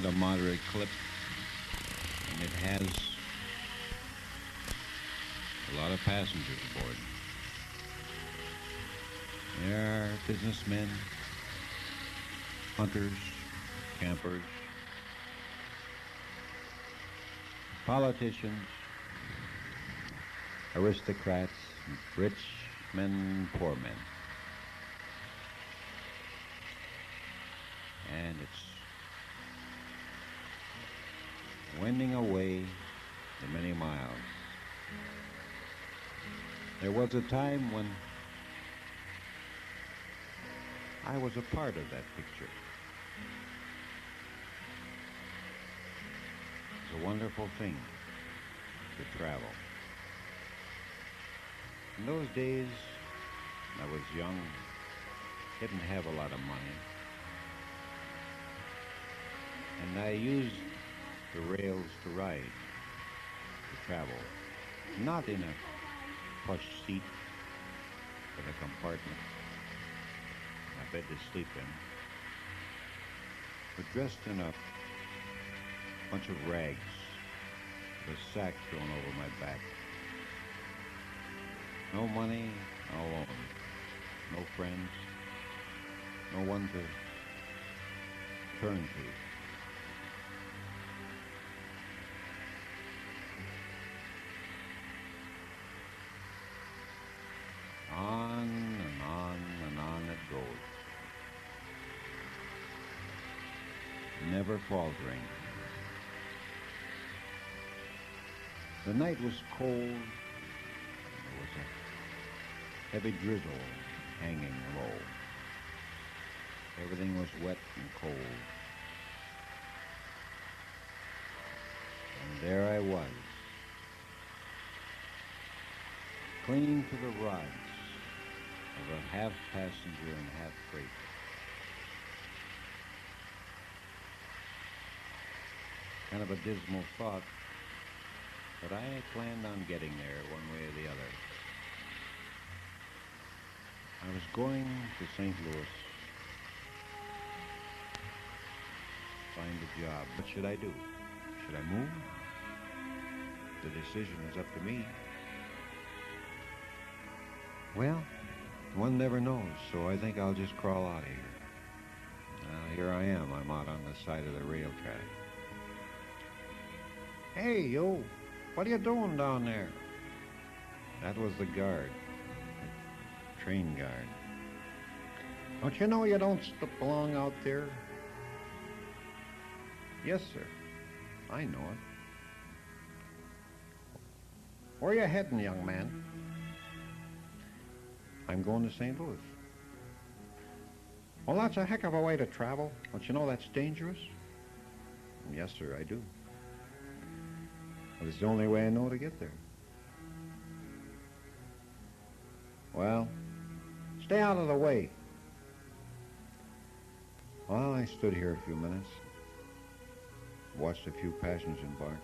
at a moderate clip, and it has a lot of passengers aboard. There are businessmen, hunters, campers, politicians, aristocrats, rich men, poor men. And it's wending away the many miles. There was a time when I was a part of that picture. It's a wonderful thing to travel. In those days, I was young, didn't have a lot of money, and I used the rails to ride, to travel, not in a plush seat with a compartment, a bed to sleep in, but dressed in a bunch of rags, with a sack thrown over my back. No money, no loan, no friends, no one to turn to. On and on and on it goes, never faltering. The night was cold. There was a heavy drizzle hanging low. Everything was wet and cold. And there I was, clinging to the rods of a half passenger and half freight. Kind of a dismal thought, but I planned on getting there one way or the other. I was going to St. Louis, find a job. What should I do? Should I move? The decision is up to me. Well, one never knows, so I think I'll just crawl out of here. Now, here I am. I'm out on the side of the rail track. Hey, yo, what are you doing down there? That was the guard, the train guard. Don't you know you don't belong out there? Yes, sir. I know it. Where are you heading, young man? I'm going to St. Louis. Well, that's a heck of a way to travel. Don't you know that's dangerous? Yes, sir, I do. But it's the only way I know to get there. Well, stay out of the way. Well, I stood here a few minutes, watched a few passengers embark.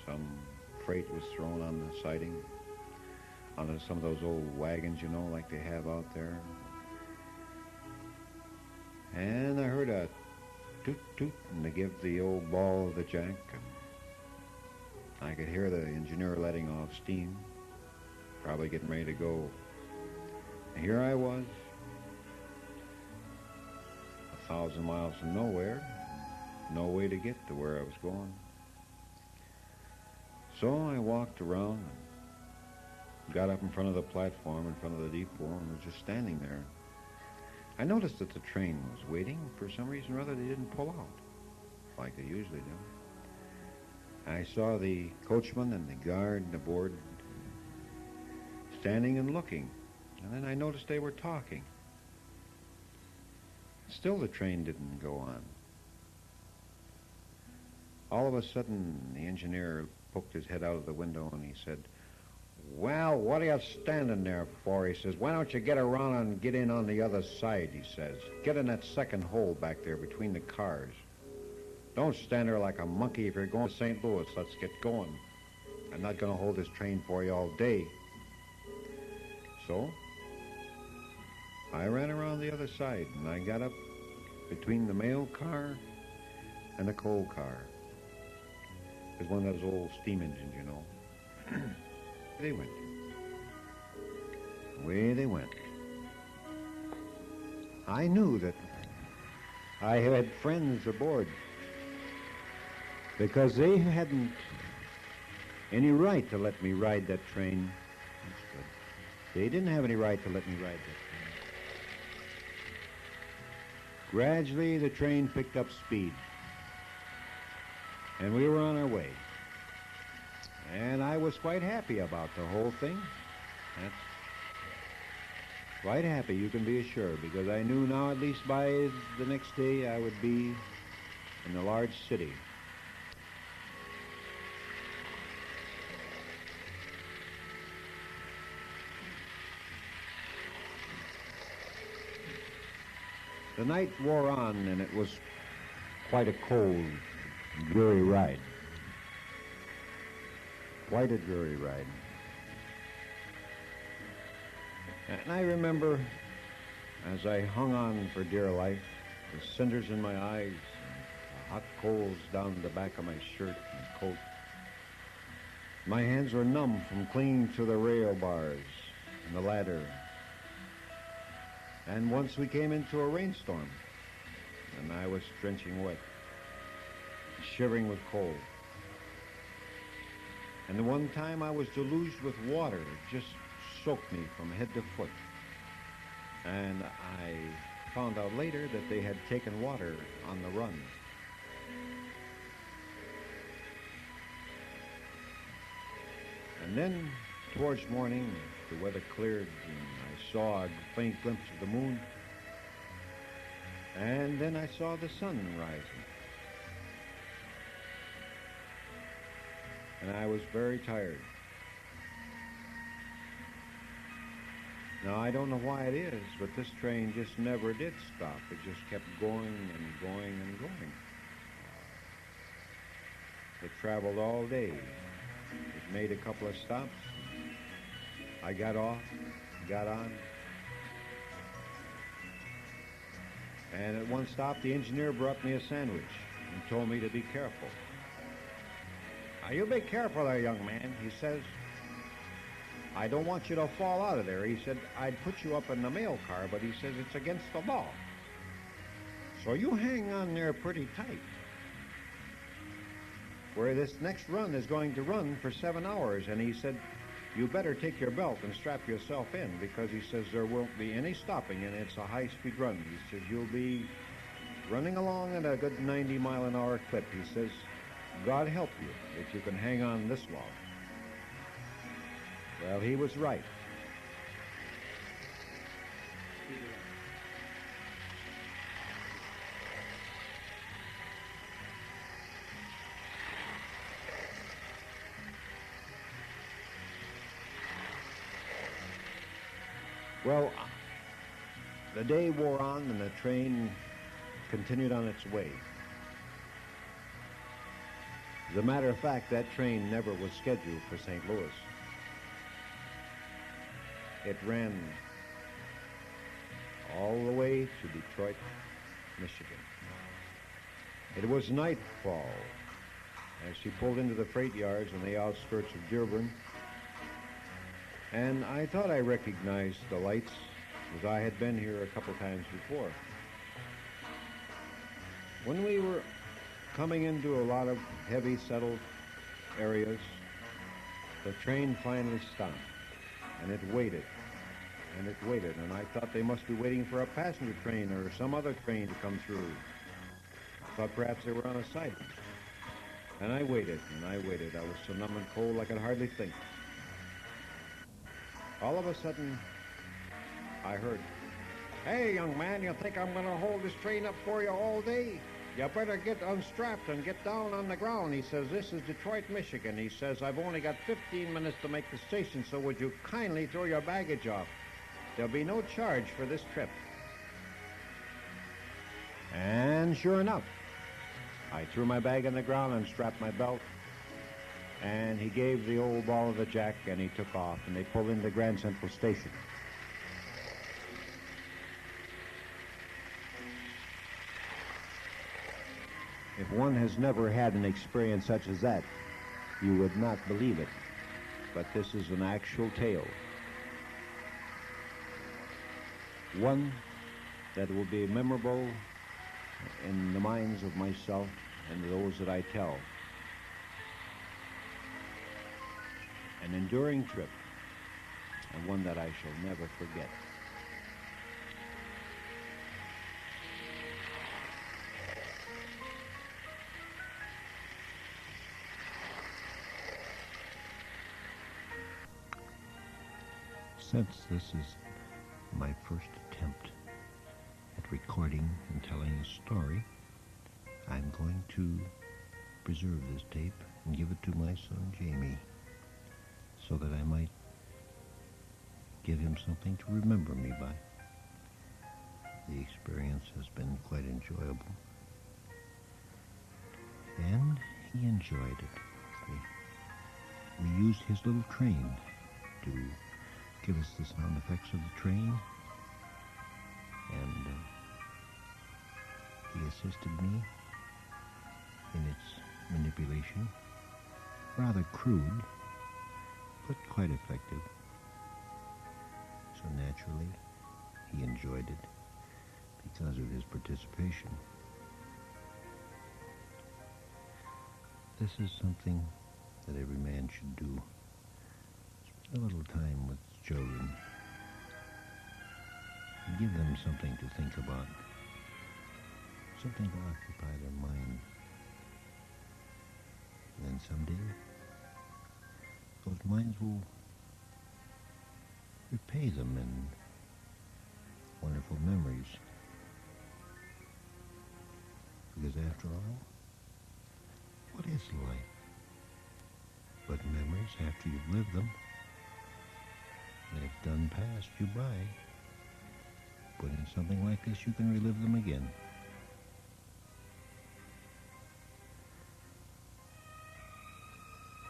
Some freight was thrown on the siding, onto some of those old wagons, you know, like they have out there. And I heard a toot-toot, and they give the old ball of the jack, and I could hear the engineer letting off steam, probably getting ready to go. And here I was, 1,000 miles from nowhere, no way to get to where I was going. So I walked around and got up in front of the platform, in front of the depot, and was just standing there. I noticed that the train was waiting. For some reason or other, they didn't pull out like they usually do. I saw the coachman and the guard aboard standing and looking, and then I noticed they were talking. Still the train didn't go on. All of a sudden, the engineer poked his head out of the window and he said, "Well, what are you standing there for?" He says, "Why don't you get around and get in on the other side," he says. "Get in that second hole back there between the cars. Don't stand there like a monkey. If you're going to St. Louis, let's get going. I'm not going to hold this train for you all day." So I ran around the other side, and I got up between the mail car and a coal car. It was one of those old steam engines, you know. They went. Away they went. I knew that I had friends aboard because they hadn't any right to let me ride that train. That's good. They didn't have any right to let me ride that train. Gradually, the train picked up speed, and we were on our way. And I was quite happy about the whole thing. That's quite happy, you can be assured, because I knew now at least by the next day I would be in a large city. The night wore on, and it was quite a cold, dreary ride. Quite a dreary ride. And I remember, as I hung on for dear life, the cinders in my eyes, and the hot coals down the back of my shirt and coat. My hands were numb from clinging to the rail bars and the ladder. And once we came into a rainstorm, and I was drenching wet, shivering with cold. And the one time I was deluged with water, it just soaked me from head to foot. And I found out later that they had taken water on the run. And then, towards morning, the weather cleared, and I saw a faint glimpse of the moon. And then I saw the sun rising. And I was very tired. Now, I don't know why it is, but this train just never did stop. It just kept going and going and going. It traveled all day. It made a couple of stops. I got off, got on. And at one stop, the engineer brought me a sandwich and told me to be careful. Now, you be careful there, young man, he says. I don't want you to fall out of there. He said, I'd put you up in the mail car, but he says it's against the law. So you hang on there pretty tight. Where this next run is going to run for 7 hours, and he said, you better take your belt and strap yourself in, because he says there won't be any stopping, and it's a high-speed run. He says you'll be running along at a good 90-mile-an-hour clip. He says, God help you if you can hang on this long. Well, he was right. Well, the day wore on and the train continued on its way. As a matter of fact, that train never was scheduled for St. Louis. It ran all the way to Detroit, Michigan. It was nightfall as she pulled into the freight yards on the outskirts of Dearborn, and I thought I recognized the lights, as I had been here a couple times before. When we were coming into a lot of heavy settled areas, the train finally stopped, and it waited, and it waited, and I thought they must be waiting for a passenger train or some other train to come through. I thought perhaps they were on a siding. And I waited, and I waited. I was so numb and cold I could hardly think. All of a sudden, I heard, "Hey, young man, you think I'm going to hold this train up for you all day? You better get unstrapped and get down on the ground." He says, "This is Detroit, Michigan." He says, "I've only got 15 minutes to make the station, so would you kindly throw your baggage off? There'll be no charge for this trip." And sure enough, I threw my bag on the ground and strapped my belt. And he gave the old ball of the jack, and he took off, and they pulled into Grand Central Station. If one has never had an experience such as that, you would not believe it. But this is an actual tale. One that will be memorable in the minds of myself and those that I tell. An enduring trip, and one that I shall never forget. Since this is my first attempt at recording and telling a story, I'm going to preserve this tape and give it to my son Jamie, so that I might give him something to remember me by. The experience has been quite enjoyable, and he enjoyed it. We used his little train to give us the sound effects of the train, and he assisted me in its manipulation. Rather crude, but quite effective. So naturally, he enjoyed it because of his participation. This is something that every man should do. Spend a little time with children and give them something to think about, something to occupy their mind. And then someday, those minds will repay them in wonderful memories. Because after all, what is life but memories after you've lived them? And if done passed you by, but in something like this you can relive them again.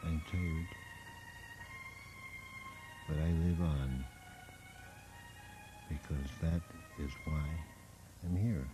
I'm tired, but I live on, because that is why I'm here.